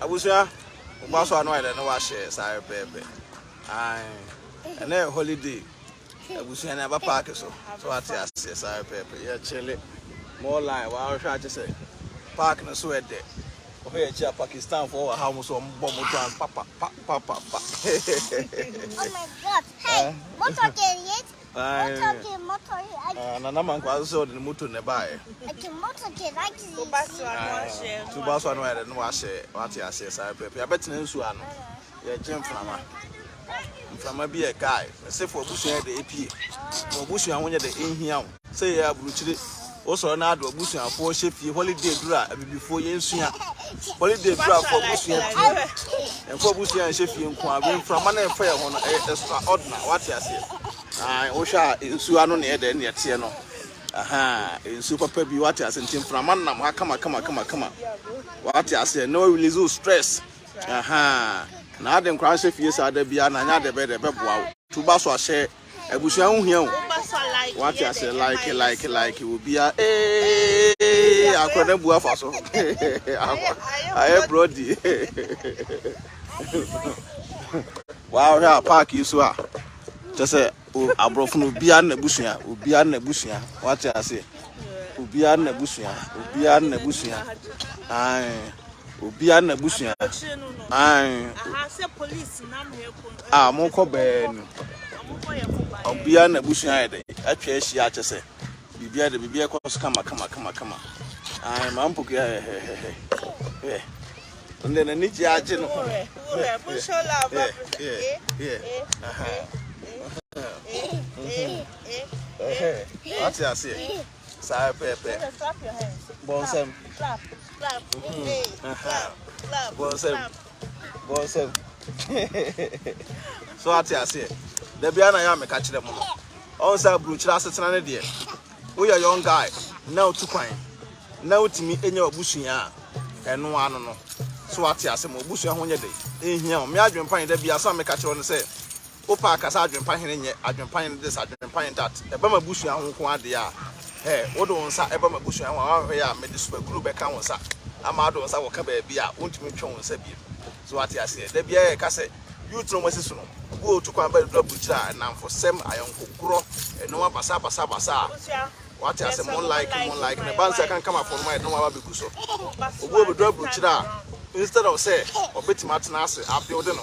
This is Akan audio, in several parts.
Abusua, Basso annoyed no wash, sorry, baby. Aye, and then holiday. Abusua never park so what I say, sorry, baby. Yeah, chill it. More like what I was trying to say. Park in a sweat day. Okay, Pakistan for a house on bomb papa. Oh my God! Hey, motor yet? Motor. And a man was so the motor nearby. I can motor like this. To Basso annoyed and wash it. What I say, sorry, baby. I bet in Suano. Yeah, Jim from a beer guy. Except for Bush the AP. For Bush, I wanted the in here. Say, yeah, Bruce. Also, now do Bush and 4 ship holiday dra before you see holiday dra for Bush and for Bush and Sheffy and Quabin from Mana Fair on extraordinary. What I say? I Osha in Suano near the near Tiano. Aha, in Super Peppy Waters and Tim from Manam. Come on. What I say? No release stress. Aha, now them crash if you are the Biana, not the better. Wow, to Basso share a bush on here. What I say, like it will be a I couldn't go for so. I have Brody. Wow, here park you so. Just say, I brought from Ubian Bushia. What I say, Ubian Bushia. Aye, Ubian Bushia. Aye, ah, Moko Ben. Obian Bushia, actually, she had to say, Bibia the Bibia course, come. I'm Uncle. And then I need you. What's I say? Sorry, Pepe. Bonsam. Clap. Bonsam. So what I say? The Biana Yam catch them. Also, Bruce Lassatan, dear. We are young guy. Now to coin. Now to me in your bushia. And no one no. So what I say, Bushia one day. In here, me, I drink pine, there be a summer catcher on the say. Opa, cause I drink pine in yet, I drink pine this, I drink pine that. A bummer bushia won't come out there. Hey, what don't say, a bummer bushia, I made this group account. I'm out on Sawa Cabia, won't me chon Sebi. So what I say, there be a cassette. You throw my sister. Go to Quamba Butcher and now for some I uncle grow and no one basa. What I say, more like the bands I can come up from my no because so. Go to drop Butcher instead of say, or Betty Martinez after your dinner.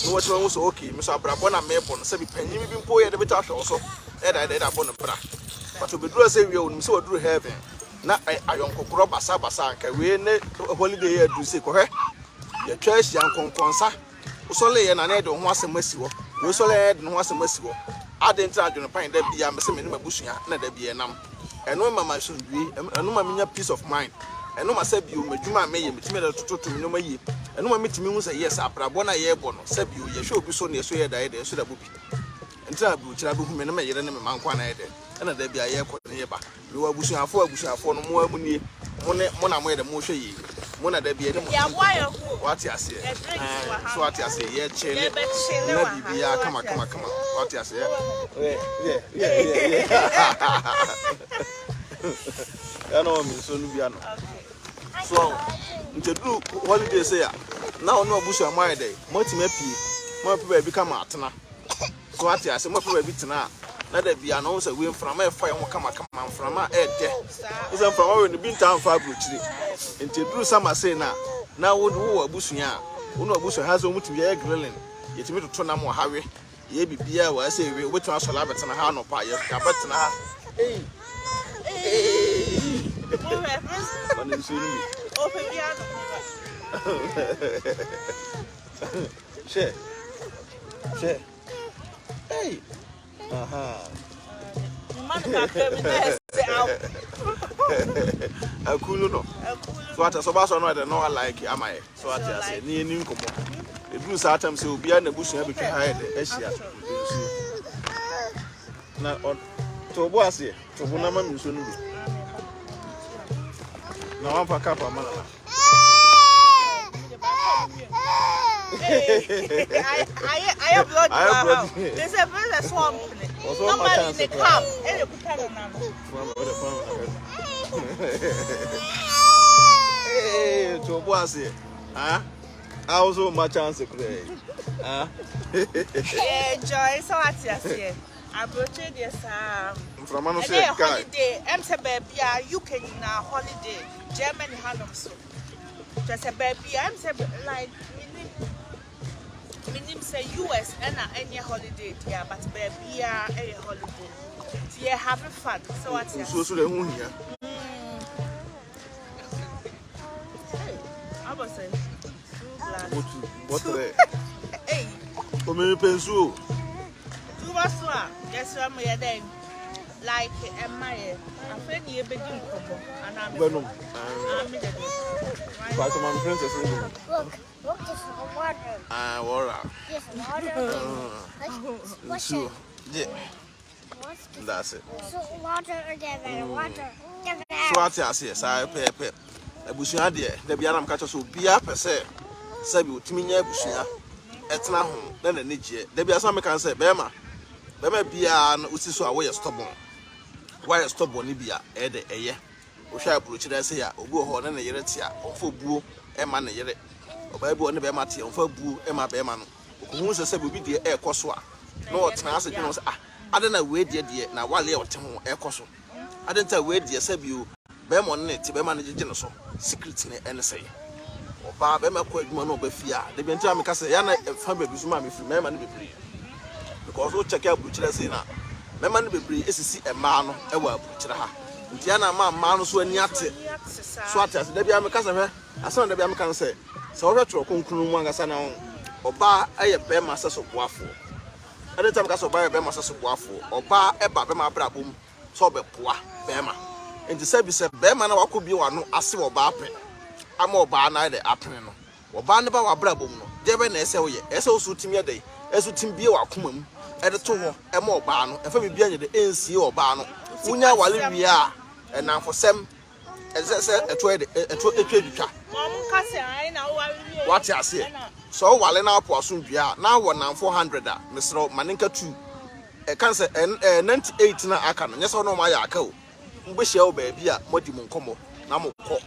No, what was okay, Mr. Brabona Maple, Sebi Penny, been poor at the bit also. And I did upon the bra. But to be dressed, you will so do heaven. Not I uncle grow basa, can we a holiday here to see her. Your church, young consa. Solely and I don't want some mercy. We solely and want some mercy. I didn't try to find that be a minimum bushia, not there be a num. And no mamma should be, and no mamma peace of mind. And no, myself, you may do my may meet me to no me. And no meet me say yes, I bona ye bono, seb you, you should be so near so that I should have boopy. And tell Buchabu who may not make your enemy man quan either. And there be a year nearby. You are bushing for no more money. Mona made a motion. Mona there be a what I say. So what I say, yeah, chill. Yeah, come on. What I say, yeah. I know me, so Nubiano. So, to do holiday say, now no bush on my day. Multimepi, more people become a tana. So what I say, more people be tana. Let there be an answer win from a fire come from my head there. Is from our in the bin town fabric. And to do some say now would who a bushia. Uno bush has almost to be a grilling. Yet me to turn on more Harry. Ye be beer, I say, we wait to us a labbit and a hand of pie. Hey. Share. Hey. A cool no. So what I so no like am I? So what I say, near Ninkomo. The blue satam so be an bush between high the Asia. Now on to Boasia, to Bonama Musunu. Now I'm pack up a man. I have blood. There's a very swamp. Normally in the camp. Hey, to Boasia. Huh? also my chance to play. Enjoy so what you say. I brought you this From a holiday. I'm say baby, UK in a holiday. Germany Hanum. Just a baby, I'm say like minim say US and any holiday here, but baby a holiday. Yeah, having fun. So what you so the moon here. I was saying What hey, for me pencil. two was yes, I'm here then. Like my friend you begin and I'm Venom. I'm But my princess. Look, this is water. Water. This water. So, yeah, that's it. So water again, water. So what I say, I pay. Abusua de da bia na mka so bia pese sabi otimi nya abusua etena ho na na negie da bia sa meka say bema bia na usi so a wo ye stubborn why stubborn ni bia e de eye wo hwa approach da say ya obu ho na na yere tia ofo buo e ma na yere oba bi o ne bema tia ofo buo e ma bema no ko se sabi obi de e koso a na o tena ase dwon say ade na we de na wale e o te ho e koso ade nta we de sabi o bema no ne ti bema no gege no so secret ne ene say oba bema ko adwuma no ba fia de bi ntia me ka say ya na fa ba bi so ma me firi mema no bebre because o check abuchire say na mema no bebre esisi ema no e wa abuchire ha ntia na ma no so ani ate so ate de bi am ka say asa na de bi am kan say so wo hwetro konkunu mu angasa na oba aye bema say so boafo ade tam ka so oba aye bema say so boafo oba e ba bema brabom so obepoa bema enti sabi se bema na wakobi wano ase oba ape ama oba na de apene no oba ne ba wabrabom no de be na ese wo ye ese osu timi ade esu timbie wakoma mu e de to ho e ma oba no e fa bibia nye de ensie oba no unya wale wi a e na fosem se eto etwa mom ka se ai na wo wi what ya say so wale na apo aso dua na wo na 400 a mesro maninka 2 e kan se 98 na aka no nyese no ma ya aka o mbehia wo ba bia modi mu nkomo na mokọ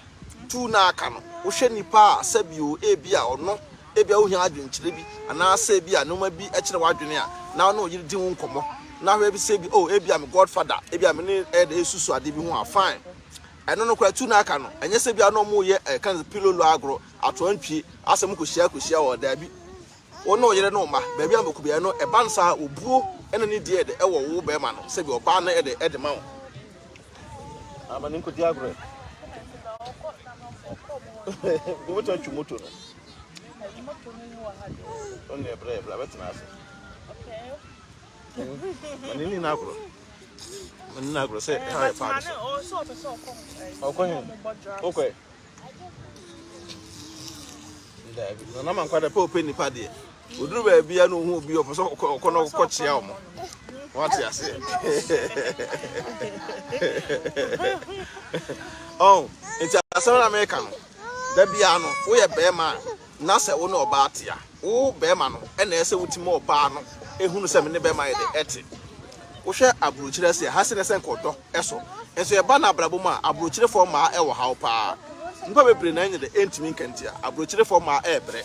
tu na aka no wo hwe nipa sabio ebia ono ebia wo hia adwenkyere bi ana sabia no ma bi e kire wadwene a na no yiri di wo nkomo na hwe bi sebi oh ebia me godfather ebia me ne e esusu ade bi ho a fine eno no kwa tu na aka no enye sabia no mo ye kan pilolo agro ato antwie asem kohyia wo da bi wo no yire no ma ba bia mekubia no e bansa obuo ene ne die de e wo wo be ma no sebi oba na e de ma wo amaninko diagro go to chumoto no on e bra betina ase okay manini na agro say hi pa okay okay na man kwada pe open nipa de oduru ba bia no hu obi opo so kono ko chia omo what you say oh it's a South American da bia no wo ye bema na se wo no oba atia wo bema no e na ese wutimo oba no ehunu se me ne bema ye de eti wo hwe abrochire se ha se ne se nkodo eso enso ye ba na abrabo ma abrochire fo ma e wo hawo pa npa bebre na nye de entimi nkantia abrochire fo ma e bre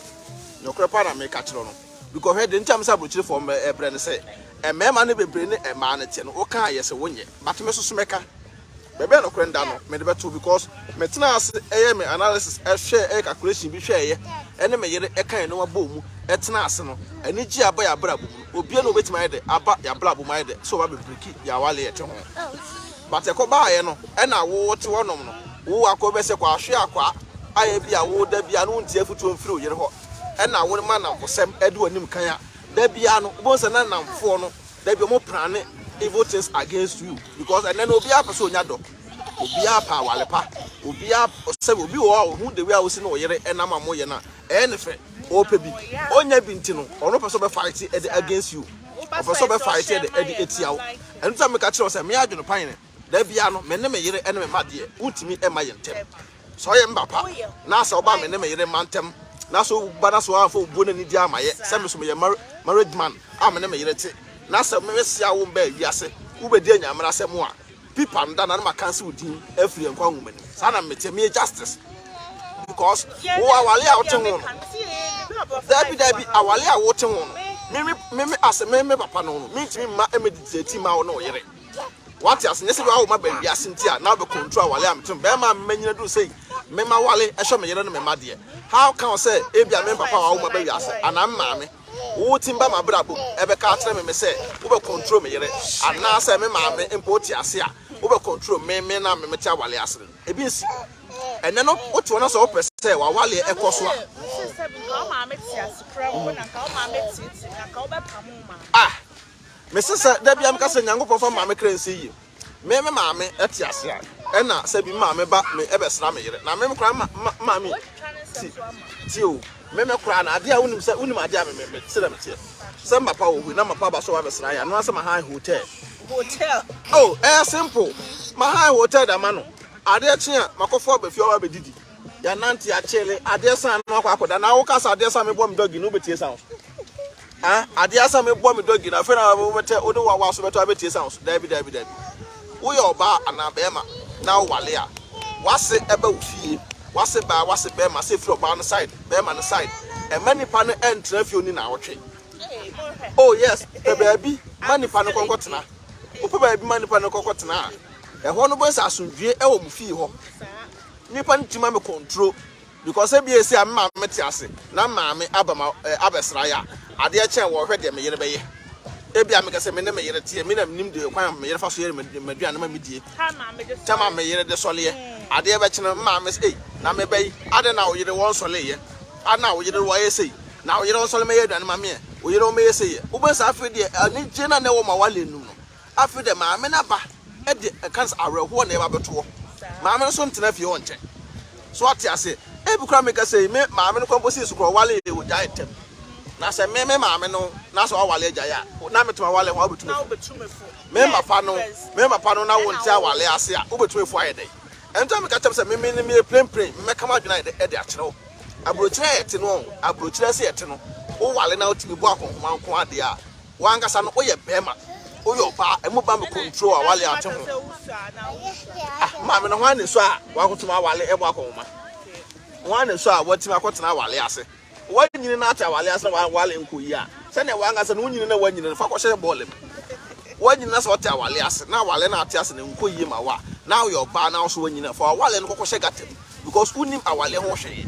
nyokre pa na me ka kire no because he de ntam se abrochire fo ma e bre ne se emema ne bebre ne ema ne tie no wo kan ye se wonye batime so meka bebe no kwenda no me de beto because metena ase eye me analysis e hwe e calculation bi hwe eye ene me yere e kan no wabɔ mu etena ase no ani gi aba ya bra bu obi no betima ye de aba ya bra bu ma ye de so ba bebreki ya wale ye te ho but e ko ba ye no e na wo te wonom no wo akọ se kwa hwe akwa aye bia wo da bia no ntie futu mfiri oyere ho e na wo ma na kosem e de onim kan ya da bia no bo se na namfo no da bia mo prane evil things against you because and then obi apa so nya do obi apa wale pa obi apa se obi wo hu de we a wo si no yere enam amoye na e ne fe o pe bi onya bi ntino ono person be fight against you o person be fight etiawo enu ta me ka kire o se me adweno pan ne da bia no me ne me yere ene me made utimi e ma ye ntem so ye mbapa na asa oba me ne me yere mantem na so bana so afọ obuo na ni di amaye se me so me ye marriage man am ne me yere te na se me sia wo mba wiase wo be di anyamra se mo a pipa nda na ma kan se udin afiri enkwa nwumani sa na mete me justice because wo awale a wote ho Debbie, awale a wote ho no. Me as me papa no. Me ntimi ma emedite ma wo no yere. What as nyese be wo ma ba bia sentia na be control awale am tum be ma manyina do say me ma wale ehwe me yere no me ma de. How can I say ebia me papa wa wo ma ba wi ase anam ma me wo timba ma brabo ebe ka atre me say wo be control me yere ana say me ma me import ase a wo be control me na me tia wale ase ebi nsi ene no wo to na so wo pese wa wale ekoso a me sesa da bia me ka se nyankopon fa ma me krensi yi me ma me eti ase a ena se bi ma me ba me ebe sra me yere na me kra ma me ti o me kra na ade a wonim se wonim ade a me sira me tie se mapa wo hu na mapa ba so wa be sra ya no ase ma high hotel oh simple ma high hotel da ma no ade chi a makofo ba fi o ba didi ya nanti a chele ade san no akwa akoda na wo kasa ade san me bom dogi no betie sound ade san me bom dogi na fe na wo bete o de wa so beto betie sound dabi wo yo ba ana be ma na wale a wase ebe ofie wase be ma se fro ba no side be ma no side e mani pa no entra fi oni na wotwe oh yes the baby mani pa no konkotena opa baby mani pa no konkotena e ho no bo sa asundwie e wo mu fi ho nipa ntima me control because e bi esi am ma meti ase na ma me abama abesra ya ade e chen wo hwe de me yere beye e bi am ka se me ne me yere tie me na nim de kwan me yere fa so yere madua na ma medie tama me yere de sole ade e be chen ma me sei na me bey ade na wo yere won sole ye ana wo yere wo yesei na wo yere won sole me ye dua na ma me wo yere wo me yesei wo be sa afi de ani jena na wo ma wale nu no afi de ma me na ba e de kansa areho na e ba beto maame so ntena fie wonche so ate ase e bi kra me ka say me maame no kwamposi su kro wale e wo jai tem na se me maame no na so wale jai a na metuma wale ho obetume fo me papa no na wonte wale ase a obetume fo ayede ento me ka tem se me plain me kama dwuna e de akere abrochire ete no abrochire se ete no wo wale na otimi bu akonhoma nko ade a wangasa no oye bema oyo ba emu ba me control a wale ate ho maame no hwan so a wakotuma wale e bu akonhoma hwan so a watima akotena wale ase wanyini na ate wale ase na wale nko yi a se na wangasa no wanyini na wanyini fa kwhye ball wanyini na so ate wale ase na wale na ate ase na nko yi ma wa na oyo ba na so wanyini fa wale no kwhye gatem because unim awale ho hwe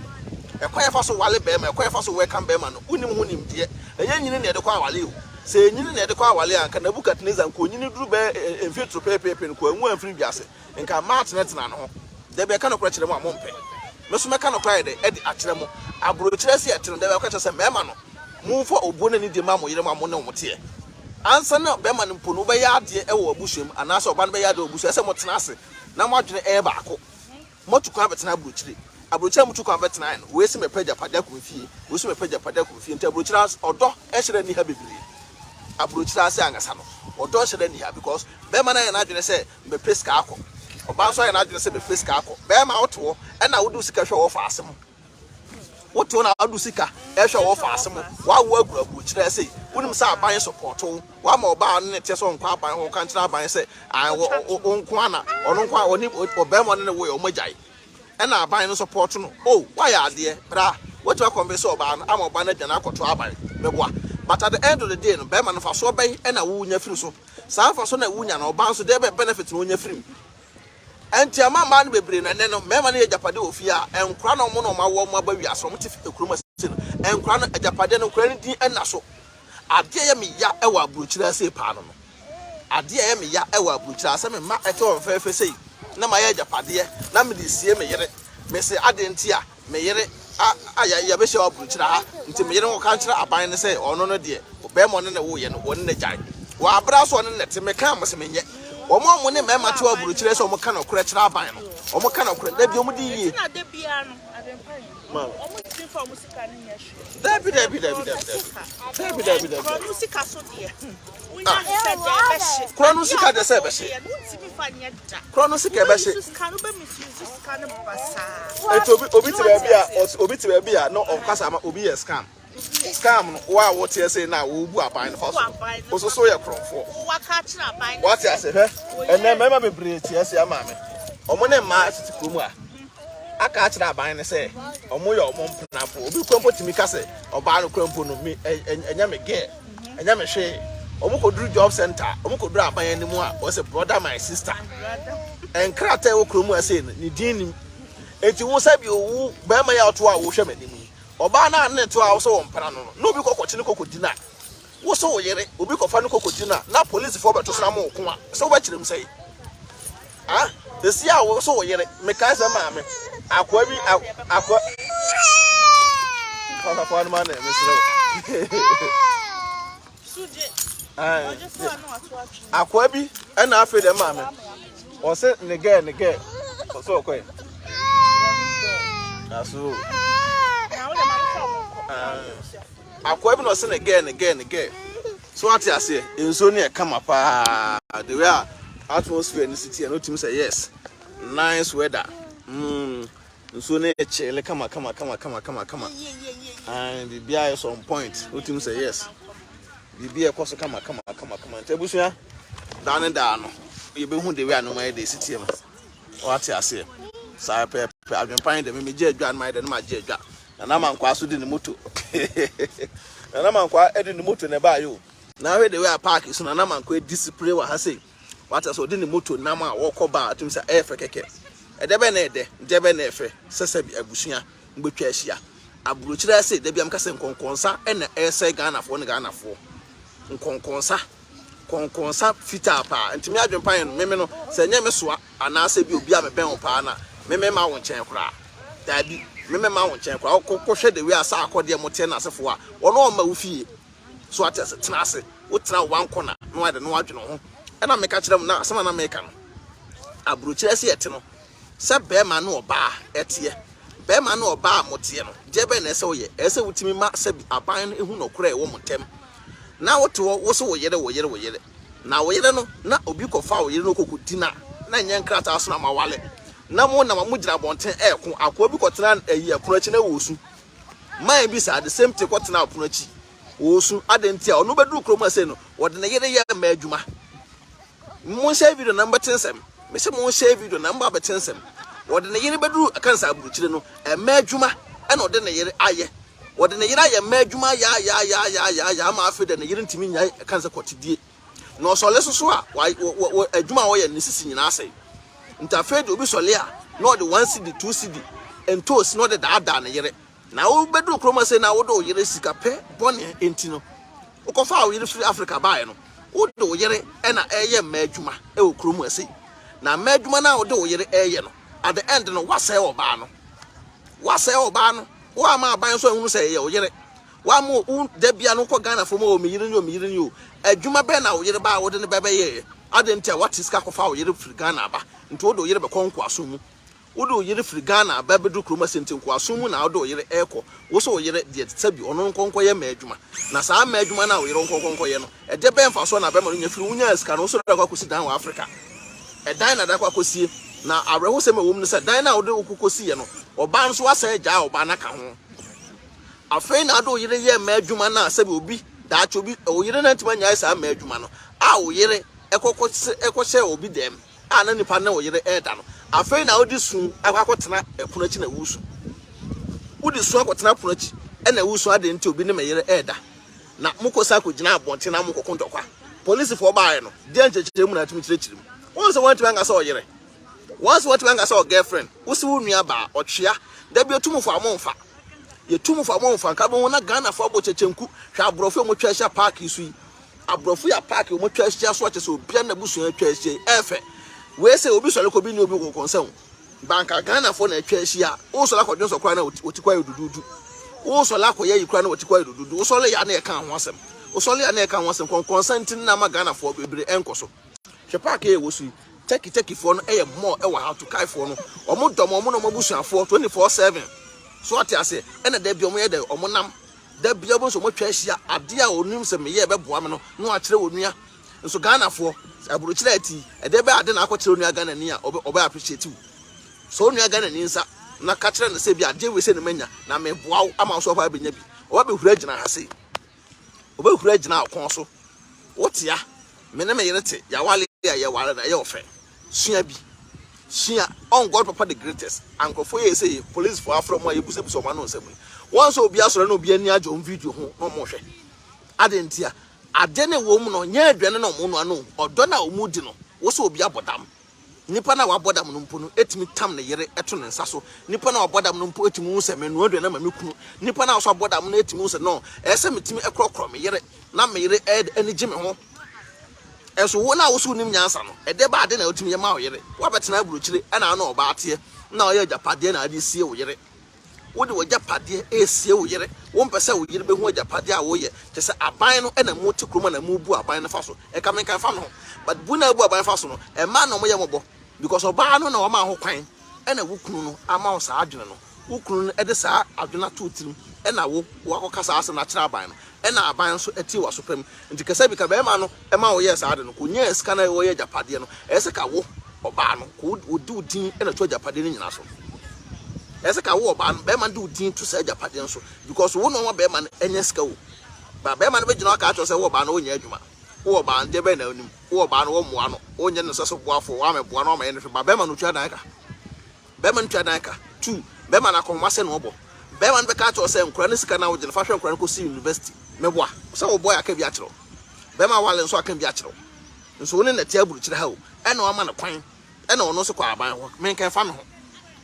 ekwa fa so wale be ma ekwa fa so welcome be ma no unim ho nim de enyini na de kwa wale o se nyini na de kwa wale anka na Nebukadneza nko nyini duru be emfitro pepepe nko anwu amfiri biase nka mat net na no de be ka no kra kire mu amompe meso meka no kra de edi akire mu aburo kire se etino de be ka se mema no mu fo obo na ni de ma mo yire ma mo ne mo te ansa na be ma no mpo no be ya ade e wo abusuam anase oba no be ya ade obusu ese mo tena ase na mo adwene e ba ako mo tukwa betena aburo kire abrochira mutu kwa betena no we se me pagya pada ko fie we se me pagya pada ko fie nta abrochira odo e hire ni ha bebiri abrochira se angasa no odo hire ni ha because be ma na ya na adwene se me peska akọ oba so ya na adwene se me peska akọ be ma oto e na wodu sika hwe wo fa asem woto na wodu sika e hwe wo fa asem wa wo agura abrochira se wonim se aban support wa ma oba no ne tie so nkwa aban ho kan tira aban se nkwa na ono nkwa oni obe mo ne wo yo magai and I buy no support no. Oh, why are there? Bra, what you are convinced about? I'm a banner than I could to buy. But at the end of the day, no bear for so bay and a wound your free so. Some for son a wound or bounce to their benefits when you're free. And your man be bring and then memory Japado fear and crown on one of my warm baby as from Tiffany and crown a Japadano credit and so. I dare me ya ewa bruchra say pardon. I dare me ya ewa bruchra some ma at all fair say. Na my Japade, na me see me yere, me say adentia, me yere, ya be sure bruchra, until me don't country aban and say, oh no dear, Obemon and the way and one the giant. Wa brass one let me come as me yet. Or more money, mamma to a bruchra, or kind of cretch rabino, or kind of credit, Debbie. Chronosika de Sebes. Chronosika Beshi. Obit be no of Casama Obi a scam. Scam, why what you say now will go up in the house. Also, so you're from for what I say, and then remember me, yes, your mammy. Or when a match to Kuma. aka achira aban ne say omo ye omo mpnafo obi kwampo timi ka say oba no kwampo no mi enya me ge enya me hwe omo koduru job center omo koduru aban animu a o say brother my sister en krata wo kromu ase ni din eti wo sabi owu ba ma ya oto a wo hwe manimu oba na ne to a wo so wo mpana no obi kokochi ne kokodina wo so wo yere obi kofa ne kokodina na police for beto so na mo ko a so wo kirem say ah esi a wo so wo yere me kai say ma me akwa bi akwa papa kwa ma na me sire suje ah akwa bi na afi de ma me o se ne ge so okwe aso akwa bi no se ne ge so ati ase enso ne kama pa the way atmosphere in the city and no say yes nice weather so ne chele kama and the bia is on point no team say yes the bia koso kama tebusia dan no ye be hu the way no my the city am what you say sai pe adwempan de me je adwa my de ma je adwa na mankwa so de ne moto na mankwa e de ne moto ne ba yo na we the way park so na mankwa discipline wa ha say what so de ne moto na ma wo ko ba atum say e fe keke edebe na efe sese bi abusua mbetwa ahia aburochira ase de biam kase nkonkonsa ena ese Ghana fo nkonkonsa fita pa ntimi adwempan no meme no se nya me soa ana ase bi obi a meben wo pa na meme ma wo nchen kura dabi meme ma wo nchen kura kokohwe de wi asa akode mote na asefo a wono o ma wo fie so atese tena ase wo tena wan kona no ade no adwene ho ena meka kire mu na asema na meka no aburochira ase yete no se be ma no oba etie be ma no oba motie no je be na ese wo ye ese wutimi ma se bi aban ehu no kura e wo motem na woto wo so wo yere na wo yere no na obi kofa wo yere no kokudina na nya nkrata aso na mawale na mo na mo gira bonten eko akwa bi kotena ayi apono achi na wosu man bi sa the same thing kotena apono achi wosu adentia ono bedu kroma se no wo de na yere ye ma adwuma mo share video number 10 me se mo share video number betensem wo de na yere bedu kansa aburuchire no e ma adwuma e na wo de na yere aye wo de na yere aye ma adwuma ya ma afi de na yere ntimi nya kansa kotidie no so le so a adwuma wo ye ne sisi nyina ase ntafe de obi sole a no de 1 cd 2 cd entos no de da na yere na wo bedu kroma se na wo do yere sika pe bone entino ukofa wo yere free Africa bae no wo do yere e na eye ma adwuma e wo kroma ase na ma adwuma na wo do yere eye no at the end no wase oba no wa ma ban so ehunu se ye wo yere wa mo da bia no ko Ghana fo mo mi yire ni o adwuma be na wo yere ba wo de ne bebe ye adentia what is ka kofa wo yere free Ghana ba nti wo do yere be konko aso mu wo do yere free Ghana ba be do kroma senti nko aso mu na wo do yere eko wo so wo yere de tsabi ono konko ye ma adwuma na sa ma adwuma na wo yere konko ye no e de be mfa so na be ma nya free wunya sika no so da kwa kosi dan wa Africa e dan na da kwa kosi na areho se ma wo mu se dan na wo de kokosi ye no oba nso asa eja oba na ka ho afei na do yere ye ma adwuma na sabi obi da acho bi o yere na ntima nya sa ma adwuma no a wo yere ekokose obi dem a na nipa na wo yere eda no afei na odi sun akwakotena epunachi na wusu odi sun akwotena punachi e na wusu ade nti obi ne ma yere eda na mukosa ko gina abonte na mukoko ntokwa police for baaye no de nchechire mu na timi chirechire mu won se want to anga sa o yere once what anga sa o girlfriend wusi wu nua ba otwea da bi otumfo amonfa yetumfo amonfa ka bo na Ghana fo abochechenku hwa abrofo mo twahia park isu yi abrofo ya park mo twahia so ache so bia na busu twahia efe we say obi sole ko bi ni obi ko konsen banka Ghana fo na twahia o sole ko dwonso kwa na otikwa yududu o sole ko ye yikwa na otikwa yududu o sole ya na e kan ho asem o sole ya na e kan ho asem konsentin na ma Ghana fo bebre enkoso hwe park e wosu yi Teki for no e more e wa how to kai for no omo dom omo no mabusuafo 24/7 so ati ase e na da bi omo ye da omo nam da bi obo so mo twa ahia ade a onim se me ye beboa me no akire onua nso Ghana fo aburuchira ati e da be ade na akokire onua Ghana ni a oba appreciate you so onua Ghana ni nsa na ka kire na se bi ade we se ne manya na me boa ama so fa benya bi oba be hura gina hase oba hura gina akon so wotia me na me yere te ya wale ya ye wale na ye ofe sua bi Shia on God papa the greatest. Uncle for you say police for from where you put some man on seven. Once will be a no be any John video no more. Adentia. Adene woman on ye dwene no mo no or dona umudino. Also be about them. Nipa na waboda munumpu no etimi tam ne yere eto ne nsa so nipa na waboda munumpu etimi hu se menu adu na mamekunu nipa na so aboda mun etimi hu se no ese metimi ekrokro me yere na me yere eni gime ho enso wo na wo so nim nyansa no ede ba ade na otimi ye ma wo yere wa betena aburuchire na na oba ate na oye japade na ade sie wo yere wo de wo japade esie wo yere wo mpese wo yere be hu japade a wo ye te se aban no na mu te kroma na mu bu aban na fa so e ka men kan fa no but bu na bu aban fa so no e ma no mo ye mobo because oba no na o ma ho kwan e na wukunu no ama o sa adwene no wukunu no e de sa adwena to tirim e na wo akokasa ase na kira aban no e na aban so eti wa so pam nti kasa bi ka be ma no e ma wo ye sa ade no ko nya esika na wo ye japade no e se ka wo oba no ko odi din e na to japade no nyina so e se ka wo oba no be ma do din to sa japade no so because wo no wa be ma no enya sika wo ba be ma no be gina ka acho se wo oba no onya adwuma wo ba nde be na onim wo ba no wo moa no onye no so boafo wa me boa no ma ye no ba be ma no twa dan ka be ma no twa dan ka 2 be ma na konwa se no obo be ma no be ka acho se nkura ne sika na wo gina fa hwe nkura no ko si university me boa so wo boy aka bi akiro be ma wale nso aka bi akiro nso woni na tia buru kire ha o e na o ma na kwan e na ono so kwa aban ho men kan fa me ho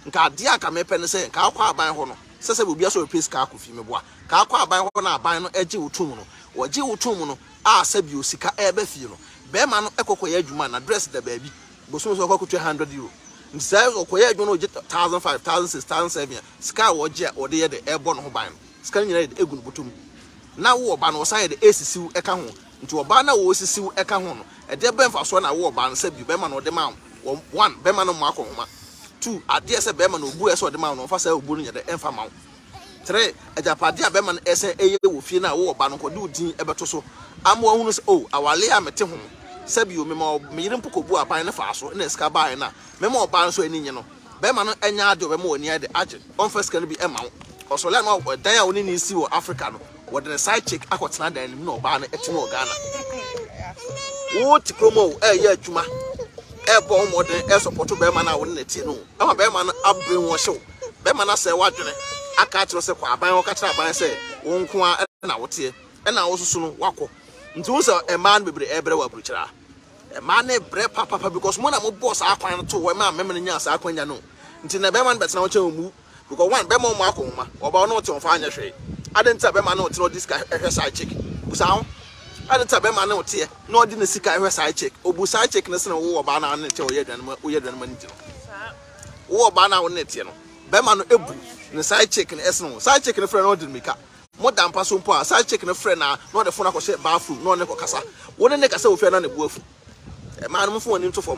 nka ade aka me pe ne se nka akwa aban ho no sese bo bia so replace ka akofi me boa ka akwa aban ho na aban no eji wutum no woji wutum no a sabi osika ebe fi no be ma no ekokoye adwuma na dress da baabi boso so akokotwe €100 nsai okoye adwuma no oje 1500 1600 1700 sika woje a ode ye de ebo no ho ban no sika nyina de egu no botum na wo oba no osan ye de esisiw eka ho nti oba na wo osisiw eka ho no e de be mfa so na wo oba no sabi be ma no de ma 1 be ma no mo akonhoma 2 ade se be ma no obu eso de ma no fa sa obu no nye de emfa ma 3 ajapade a be ma no ese eye wo fie na wo oba no ko de udin ebeto so amwo hunu se oh awale a mete ho sabi o me ma me yire mpokobu aban ne fa so na sika ban na me ma oba so ani nye no be ma no enya ade be ma oni ade age on first can be ema o so le no dan a oni ni si wo Africa no wo de side chick akotena dan ni na oba no etimo Ghana wo tikromo ye adwuma e bo modern e support be ma na wo ne tie no ama be ma no abre wo hyew be ma na se wadwene aka atro se kwa aban wo ka kira aban se wo nko a na wo tie e na wo susu no wako nti wo se e man bebre e bre wa bruchira e man e bre papa because mo na mo boss akwan to wo ma memene nya sa akwan nya no nti na be man betena wo che mu because one be mo akoma oba no te on fa anya hwe adenta be man no te no diska ehwe side chick busa ho adenta be man no te no di na sika ehwe side chick obu side chick ne se no wo oba na ne te wo ye dwan ma nti no wo oba na wo ne te no be man no ebu ne side chick ne ese no side chick ne frɛ no di mika mo dampa so mpo a side chick ne frɛ na no de phone akɔhye bathroom no ne kɔkasa wo ne kasa wo fɛ na ne buafu e man mo fo woni nto fam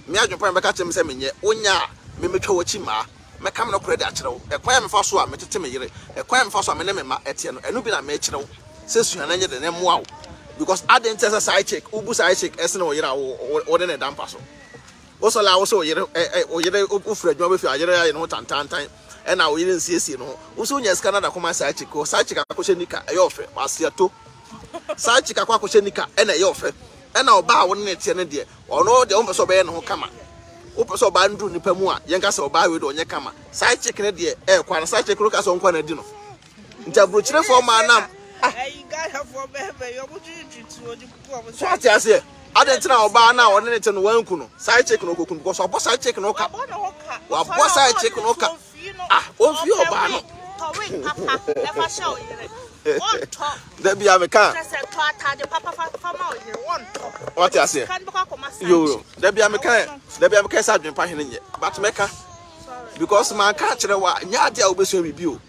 me adwempa be ka kyem se menye onya me metwa wachi ma me kam no korede akyerew e kwan me fa so a metete me yere e kwan me fa so a me ne me ma etie no enu bi na me kyerew se suana nye de ne moa because adent as side chick ubu side chick ese no yere wo de ne dampa so wo so la wo so yere o yere o fra adwuma be fi ayere ya no tantantan e na wo yere nsiesie no wo so nya ska na da koma side chick o side chick akɔhye nika e yofe wasiato side chick akɔhye nika e na yofe e na oba wo ne tie ne de ono de wo so be ne ho kama wo so ba ndu nipa mu a yenka se oba we do onye kama side chick ne de e kwa na side chick ro ka so nkwa na di no nta brochire fo ma nam you guys have for baby you go to oji kuku so ati ase adentina oba na wo ne te no wanku no side chick no kokun because obo side chick no ka wa bo side chick no ka o fi oba no towe papa never show you one top that be American say to atade papa fama o here one top what ase kan be kwa koma side yo that be American sa adwen pa hene nye but meka because man ka kire wa nya ade a obesu bibi o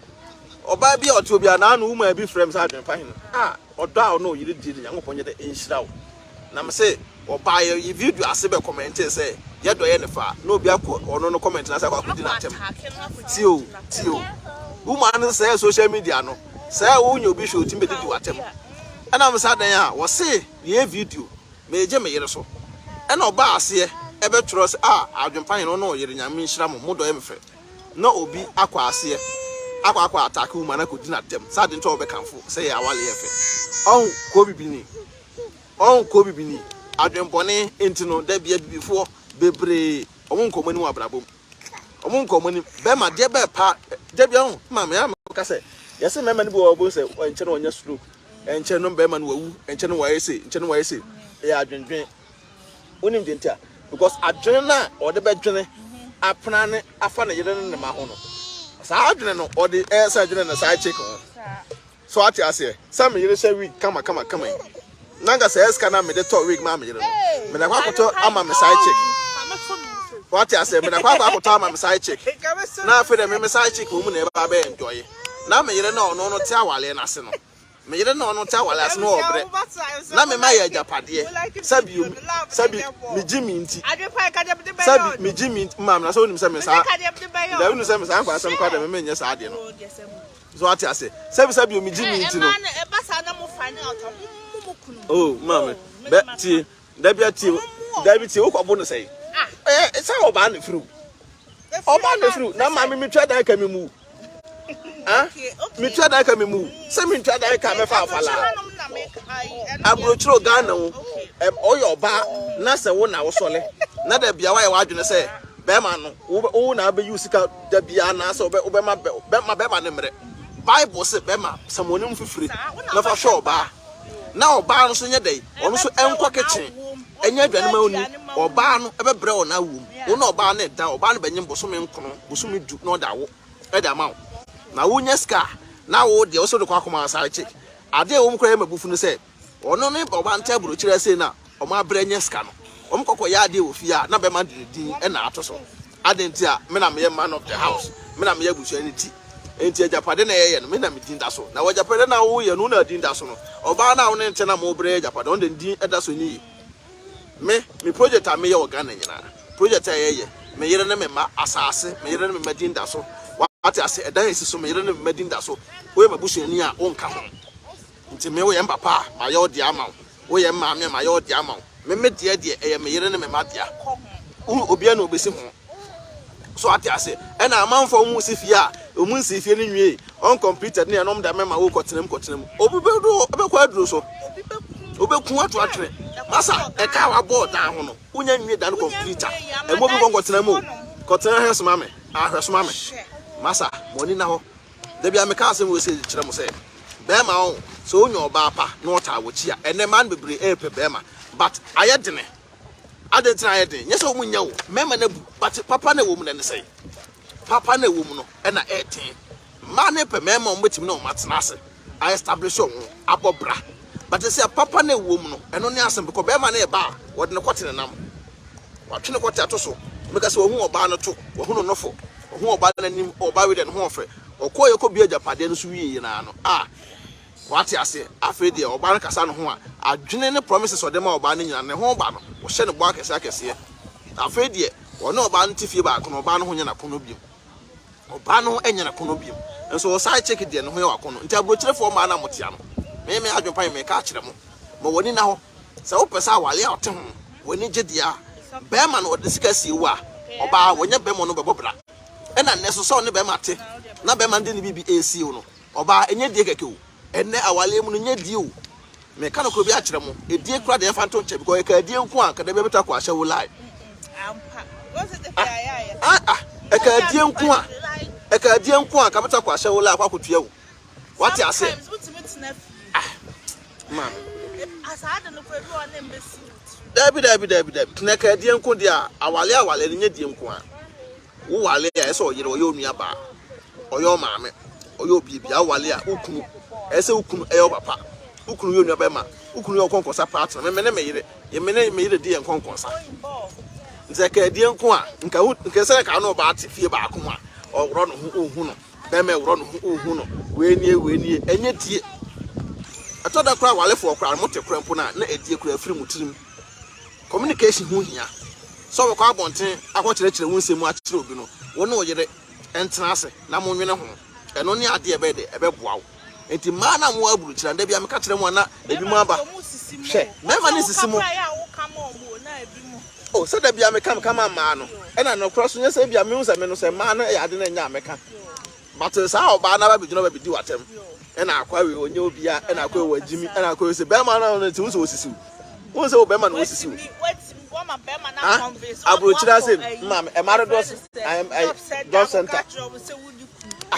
oba bia oto bia na anu uma bi frame sa adwen pa hene odo a no yiri di nyankopon ye de enhira wo na me say oba ye video ase be comment say ye do ye ne fa na obi akọ ono no comment na say kwa kudi na tem tio uma no say social media no say wo nya obi show tim be di watem ana me sa dan a wo say ye video me je me yere so ana oba ase e be tro say adwen pa hene no yiri nyame nhira mo do ye me fe na obi akwa ase akwa attack uma na kudi na tem sa den to obe kanfo say ya wale ye fe on ko bibini adwenbone enti no da bia bibifo bebre omo nkomani wa brabom omo nkomani be ma de be pa de bia ho ma me am ka say yes me ma ni bo bo say enche no onya stroke enche no be ma no wawu enche no wa ese enche no wa ese e adwendwen onim de ntia because adwene na o de be dwene apna ne afa na yere ne ma ho no sa adwene no o de sa adwene na sa check ho so ati ase sa me yere say week kama nanga say eska na me de to week ma me yere no me na kwa koto ama me sa check what I say me na kwa koto ama me sa check na afi de me sa check wo mu na e ba be enjoy na me yere na ono no ti awale na se no me yere na ono ti awale ase no obre na me ma ya japade sabi mi jimi nti sabi mi jimi mam na so onim se me sa da unu se me sa kwa sam kwa de me nya sa ade no so what I say sabi mi jimi nti no oh mama be ti da bia ti wo ko bo no say it's how oba na fru na mama mi twa dan ka mi mu mi twa dan ka mi mu se mi twa dan ka me fa afala abrochiro Ghana wo oyo oba na se wo na wo sole na da bia wa adwene se be ma no wo na be use ka da bia na se wo be ma ne mre Bible say be ma samonim fifiri na fa sho oba na oba no so nye dai ono so enko kitchen enya adwane ma oni oba no ebebre o na wum wo na oba na da oba no benyim bosome nkono bosome du na oda wo e da ma na wo nya ska na wo de wo so de kwa koma sa check ade wo mkra mabufu no se ono ne oba nta buru kire se na o ma bra nya ska no o mkokọ ya ade wo fia na be ma din e na ato ade nti a me na me man of the house me na me abusu ani ti enti ajapade na ye no me na me din da so na wo japade na wo ye no na din da so no oba na wo ne nte na mo bra ajapade on de din e da so ni me project a me ye Ghana nyina project a ye me yere ne me ma asase me yere ne me madin da so wate ase edan esi so me yere ne me madin da so wo ye mabusu ani a onka ho nti me wo ye papa ma ye odi ama wo ye ma me ma ye odi ama me de e me yere ne me ma dia obi na obesi ho so ate ase e na amanfo mu si fie a omu si fie ni nwie on completed ne enom da me ma wo kotenem obi be do be kwa duro so obi ku atu atwe masa e ka wa board da ho no unya nwie da no computer e mo bi kontena mo kontena he so ma me ahwe so ma me masa moni na ho da bia me ka asem we se kire mo se be ma ho so onyo oba pa no ta wo chi a ene man bebre e pe be ma but ayedene adentra ayedene nyese o munya wo mema na bu but papa na wo mu na ne sei papa na wo mu no e na 18 ma ne pe mema o metim na o matena ase I establish on abobra but say papa na wo mu no eno ne asem because be ma na e ba wo de ne kwotene nam wa twene kwoti ato so meka se wo hu oba no to wo hu no nofo wo hu oba na nim oba we de ne ho ofre okoye ko bia japade no so wiye na no what you say afedi oba na kasa no ho a adwene ne promises o de ma oba na nyina ne ho ba no wo hye ne bo akese afedi ono oba ntifie ba ko no oba no ho nya na kono biem oba no enya na kono biem enso wo sai check de ne ho ya wakono nti abrochirefo ma na motia no me adwopan me ka kire mo ma woni na ho se wo pesa wale a ote ho woni gidia be ma no de sika sie wa oba wonya be mo no bebobra e na ne so ne be ma te na be ma de ne bibi AC no oba enye die keke o enne awale mu no nya die o me ka no ko bi a kire mo e die kura de fanto nche because e ka die nku an ka de be beta kwa hye wo lai ampa what's the e ka die nku an ka beta kwa hye wo lai kwa kotua wo what you say man asada no kwedu on embassy dabi tena ka die nku dia awale nya die nku an wo wale ya eso yire oyo nua ba oyo maame oyo bibia awale a ukunu ese ukunu eyo papa ukunu yo nua ba ma ukunu yo konkosa partner me me yire die nkonkosa nze ka die nku a nka se ka no ba ate fie ba ko a owro no hu ohu no be me wro no hu ohu no we nie enye tie atoda kra wale fo kra mote kra mpo na edie kra afiri mutirim communication hu hia so we kwa bonten akwokyerechire hu nsemu akire obi no wona oyere entena ase na monwene ho eno ne ade ebe de ebe boawo enti ma na mo aburu kira nda bia me ka kire mo na ebi mo aba hwe mema ne sisimo oh so da bia me kama ma no ena no cross nya se bia me hu se me no se ma na ya ade na nya me ka but sa oba na ba bidino ba bidi watem ena akwa we onye obia ena akwa we wajimi ena akwa we se be ma na no ti hu se osisi hu se o be ma no osisi ama bema na convince abrochira say mam e mare dos job center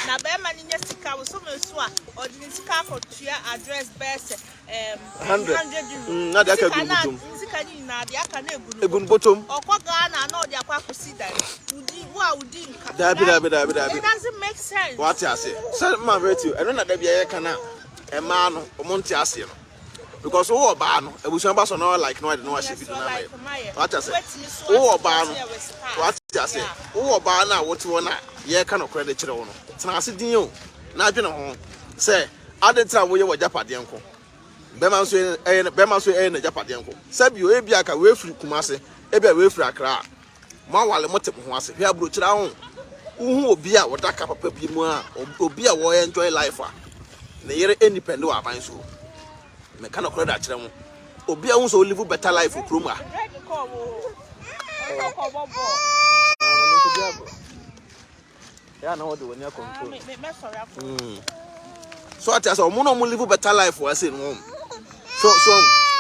na bema ni nyesika wo so mesu a odini sika akotua address best 100 na de aka gunbutum sika ni na de aka na egunbutum okwaga na odi akwa akosi dan udi wa udi nka dabi it doesn't make sense what you say say mam rate you eno na da bia ye kana e ma no omonti ase no because who oba no ebusuan ba so no like no I no she do na my what you say who oba no what you say who oba na what you na ye ka no credit kire wo no tena ase din o na adwene ho say adentra wo ye wo japade enko bema so e na japade enko sabi o ebi aka we free kumase ebi a we free akra ma wale motem ho ase hwe abro kira ho uhu obi a wodaka papa bi mu a obi a wo enjoy life a na yere independent wa ban so me kana kora da kire mu obi a hu so live better life krom a ya na wode woni control so ati asa omo no mo live better life wa say no so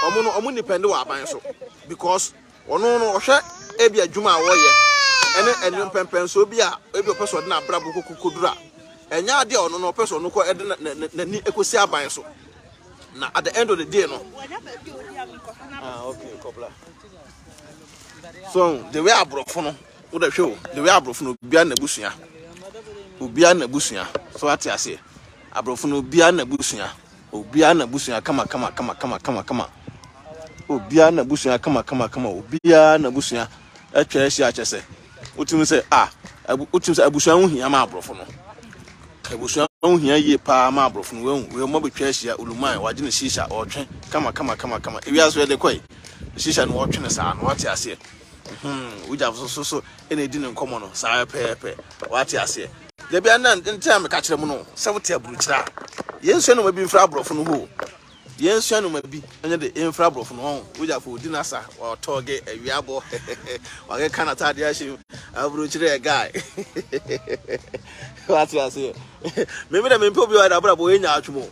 omo depend wa ban so because ono no ohwe ebi adwuma a wo ye ene pempen so bi a ebi opeso de na brabo kokudura enya ade ono no opeso no ko ede na ni ekosi aban so na at the end of the day no okay kopla so the way abrofo no wo da hwe the way abrofo no bia na busua obia na busua so ati ase abrofo no bia na busua obia na busua kama obia na busua kama obia na busua atwa esi achese utumi se abusua hu hia ma abrofo no abusua hu hia ye pa ma abrofo no we mo betwa esi uluman waje ne shisha otwe kama ewi aso de koi shisha no otwe ne sa no ati ase uja so ene di ne nkomo no sa pepe wati ase de bia na ntia me ka kire mu no sewte abruchira yensu no mabi mfra abrofo no ho yensu no mabi enye de infra abrofo no ho uja fo di nasa wa toge awiabo wage kanata de ashi abruchira guy wati ase me de me mpo bi wa da bra bo enya atwo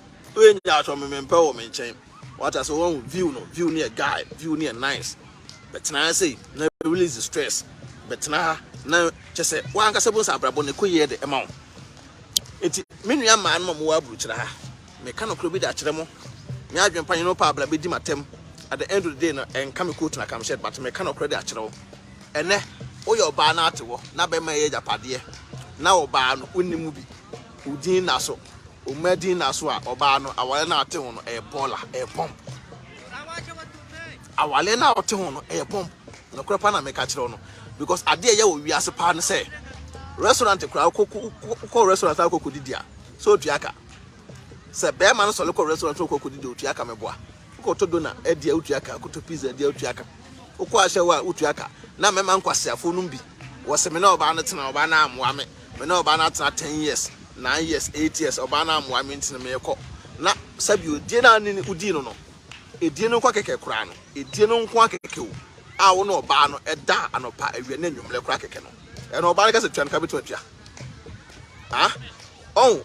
me mpo wo me nchen wati ase won view near guy view near nice but na say na release the stress but na chese wan ka sebo sa brabo ne koye de ema wo enti menua ma no mo wa abruchira ha me ka no kro bi da kire mo me adwen pan no pa bra be di matem at the end of the day no en ka me coat na kam shed but me ka no kro da kire wo ene wo yo ba na atewo na be ma ye japade na wo ba no onimu bi udin na so o madin na so a oba no awale na atewo no e bola e bomb awale na atewo no e bomb no kro pa na me ka kire wo no because ade ye wo wiase pa no say restaurant kra ko restaurant akoko didia so otuaka se be ma no so ko restaurant akoko didia otuaka meboa ko to dona edia otuaka ko to pizza edia otuaka ko ahye wa otuaka na me man kwasiafo no bi wo se me na oba no tena oba na amoa me na oba na tena 10 years 9 years 8 years oba na amoa me ntena me ko na sabi odie na ni udi no edie no kwa keke kra no edie no nko akeke wo a wo no oba no eda anopa awie na nwumle kra keke no e no oba no ka se twan ka betu atua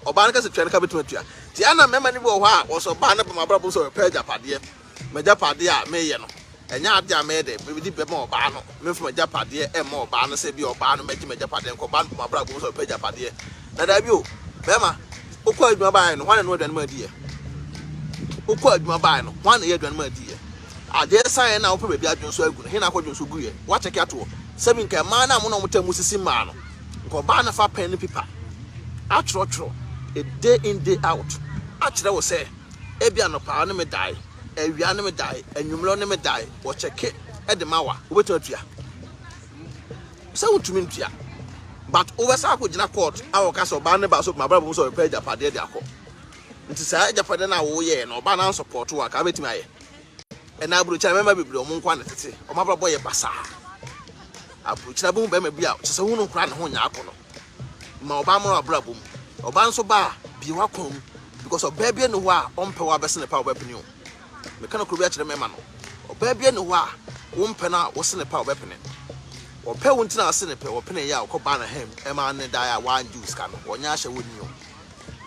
oba no ka se twan ka betu atua ti ana mema ni bo ho a wo so ba na ba mabrabo so pe japade majapade a me ye no enya ade a me de be di be ma oba no me fu majapade e ma oba no se bi oba no meji majapade nko ba no mabrabo so pe japade na da bi o bema okwa adwuma ba no wan no aduan ma di ye okwa adwuma ba no wan ye aduan ma di ye ade san na wo pe be adwun so agu no he na akwadwun so gu ye wa check ato sebi nka ma na mo no motamu sisi ma no nko ba na fa pen ni paper atro a day in day out akire wo say ebi anopa no me dai awia no me dai anwumlo no me dai wo check e de mawa wo betu atua se wotumi ntua but over sa ko gina court awo ka so ba ne ba so ma brabo so pe japade de akọ nti sa japade na wo ye no ba na support wa ka betimi aye e na aburu cha member bibiri o mo nkwa na tete o ma brabo ye basa aburu cha bu be ma bia se hu no nkra ne ho nya akọ no ma oba mo abrabo mu oba nso ba bi wa kom because oba bia no ho a ompe wa besene pa oba pini o me kana kro bia kire mema no oba bia no ho a wo mpe na wo sene pa oba pini ope wo ntina sene pe wo pini ya okoba na hem e ma ne da ya wan juice ka no wonya hye woni o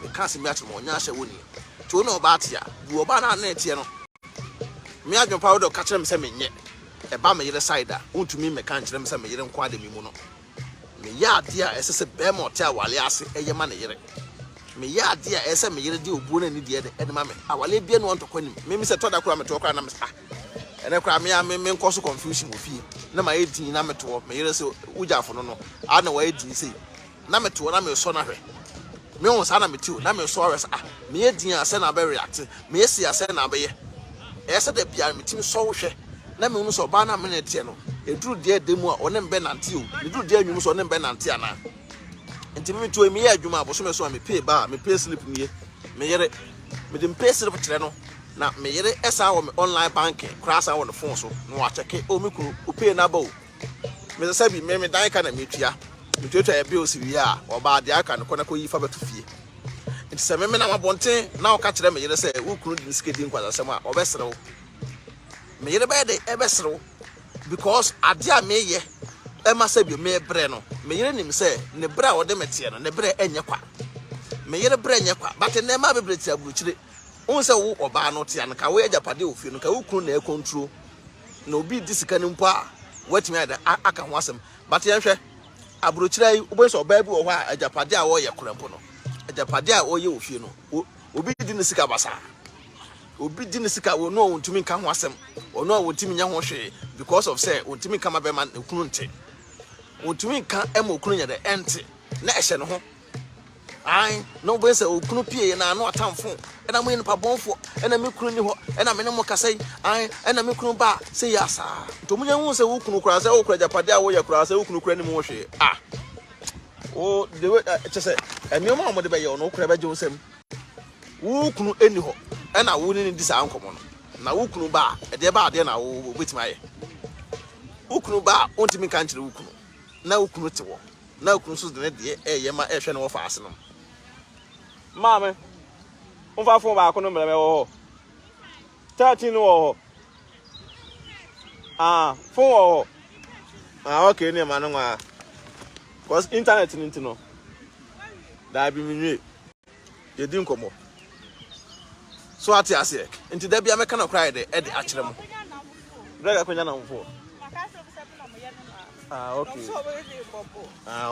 me ka se mi ache mo wonya hye woni to no oba atia bu oba na na etie no me adwon pa wo do ka kire me se menye eba me yere side a untumi me kan kire me se me yere nko ade me mu no me ya ade a ese se be mo te awale ase eye ma ne yere me ya ade a ese me yere de obuo na ni de ede ma me awale bia no onto kwani me se to da kura me to kura na me ah ene kura me ya me nkoso confusion ofie na ma edin na me to me yere se ujafo no ana wa edin sei na me to na me so na hwe me won sa na me tiu na me so res ah me edin ase na be react me esi ase na be ye ese de bia me tim so hwe na me unu so ba na me na tie no eduru de demu a one mbe nante o eduru de anwum so one mbe nante ana enti me to me ya adwuma aboso me so me pay ba me pay slip nie me yere me dem pay slip kire no na me yere esa wo me online banking cross on the phone so no wa check o me kuru o pay na ba o me say bi me dan ka na me tua me tua e bi o si wi a oba de aka no kona ko yi fa beto fie enti se me na mabonten na o ka kire me yere say wo kuru din skedi nkwaza sem a obesrew me yere be de e besrew because ade a me ye e ma say bi me bre no me yere nim say ne bre a wo de metie no ne bre enye kwa me yere bre enye kwa but ne ma bebre ti aburuchire on say wo oba no te an ka wo ajapade ofie no ka wo kunu na e control na obi disika ni mpo a watimi ada aka ho asem but ye hwe aburuchire yi obo so oba bi wo ho a ajapade a wo ye korampo no ajapade a wo ye ofie no obi di ne sika basa obi di ne sika wo no wontumi nka ho asem ono wontumi nya ho hwe because of say wontumi kama be man ekunu nte wontumi nka ema okunu nya de ente na ehye ne ho ai no be say okunu pie na no atamfo ena mo nipa bonfo ena me kunu ni ho ena me ne mo kasai ai ena me kunu ba say yasa to munya hu say wo kunu kura say wo kura japade a wo ye kura say wo kunu kura ni mo hwe ah o de we say eni mo de be ye ono kura be je wosem wo kunu eni ho ena wo ni disa ankomo no na wo kunu ba e de ba ade na wo betima ye wo kunu ba ontimi kan kire wo kunu na wo kunu te wo na wo kunu so de ne de e ye ma e hwe ne wo fa ase no mame unfa fo ba ko no mele me wo 13 wo fo wo okay ni ma no nwa cause internet ni ntino da bi minwe ye din komo so ati ase enti da bia me kana cry de e de a kire mo brega kwanya na mfo okay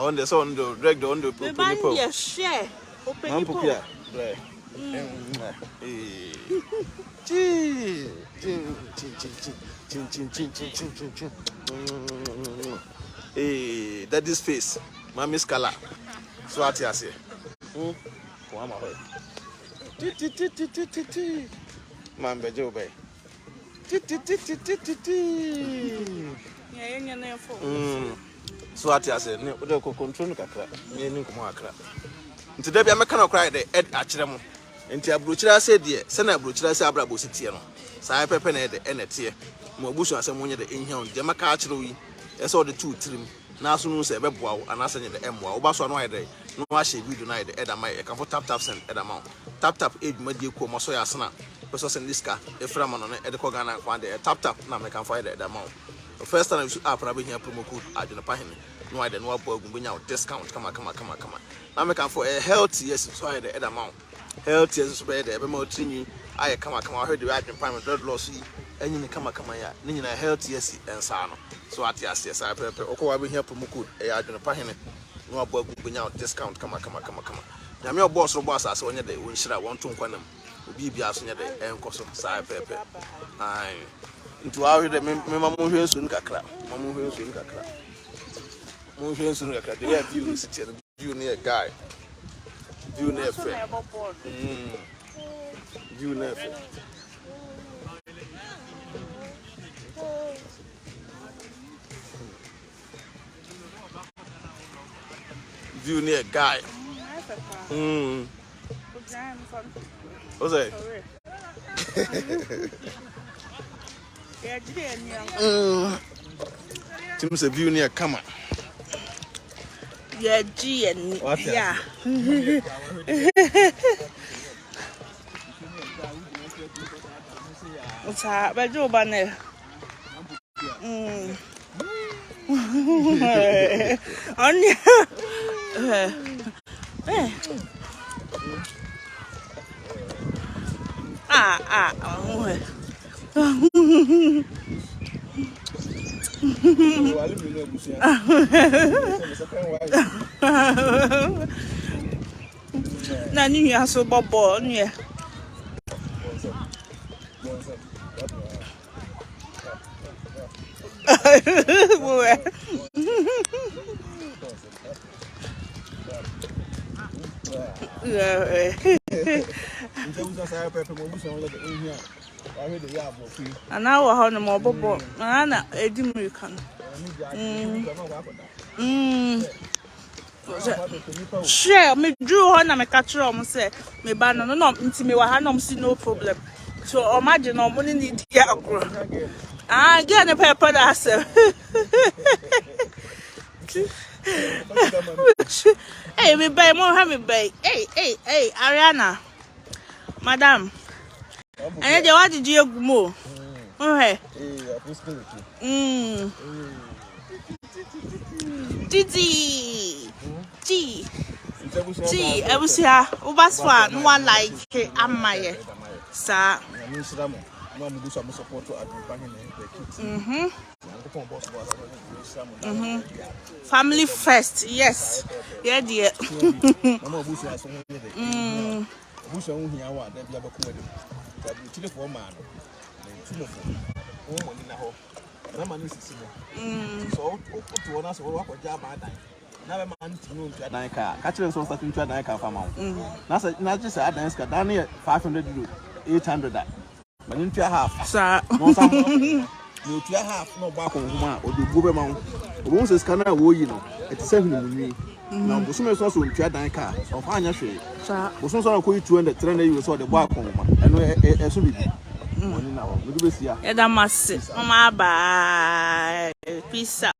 on the son do drag the on the people me share open people yeah that is face Mami's color so ati ase ko ama ho man beje obey yeah nya na fo so ati ase ne o de ko control kakra me ni ko akra nti da bia meka na cry de ed akire mo nti abrochira ase de se na abrochira ase abrabo sitie no sai pepe na de enete mo abusu ase mo nye de enhia on de maka akire wi ese o de 2 trim na aso no se beboa wo anase nye de emwa wo ba so no ayde no wa she video na de eda mai e kan fo tap send eda ma tap eduma die ko mo so ya asena so send diska e fra mo no e de ko Ghana kwa de tap na me kan fo ayde eda ma the first time you app rabe here promo code aduna pahene no ayde no abo agun benya discount kama na me kan for a healthy yes so ayde eda ma healthy yes so be de be ma otrinyi aye kama I de adun pan blood loss yi enyi ni kama ya ni nyina healthy yes ensa no so ati ase sai pepe okwa be here promo code e aduna pahene no abo agun benya discount kama na me boss ro boss ase onye de wonhira won to nkwanam obi bia so nye de enkoso sai pepe ai ntu awe de me mamu hwe nsu nkakra de ya view sit here view near guy view near friend view near friend view near guy what's that Tim say view near come on. Yeah, G and yeah. What's up? But you banner. Na ni ya so bobo ni e. Ana wa ha no mo bobo ana edi America no. Share me drew ho na me catch am say me ba no no nti me wa ha no see no problem. So imagine no money need ya agro. Get a paper that hey, me bay more have me bay. Hey, Ariana. Madam. And what did you go? Okay. G, I was here. Was one like Amaya. Sir. Family first, yes. Yeah, dear. But in half, sir. You half no back on Huma or the Boobermount. Once a scanner, you know, it's 7 million. Now, Busum also in Tradaka or Fanya Shay. Sir, Busum saw a 200 you saw the back home and a solid. Now, we do this here. Mama, bye. Peace out.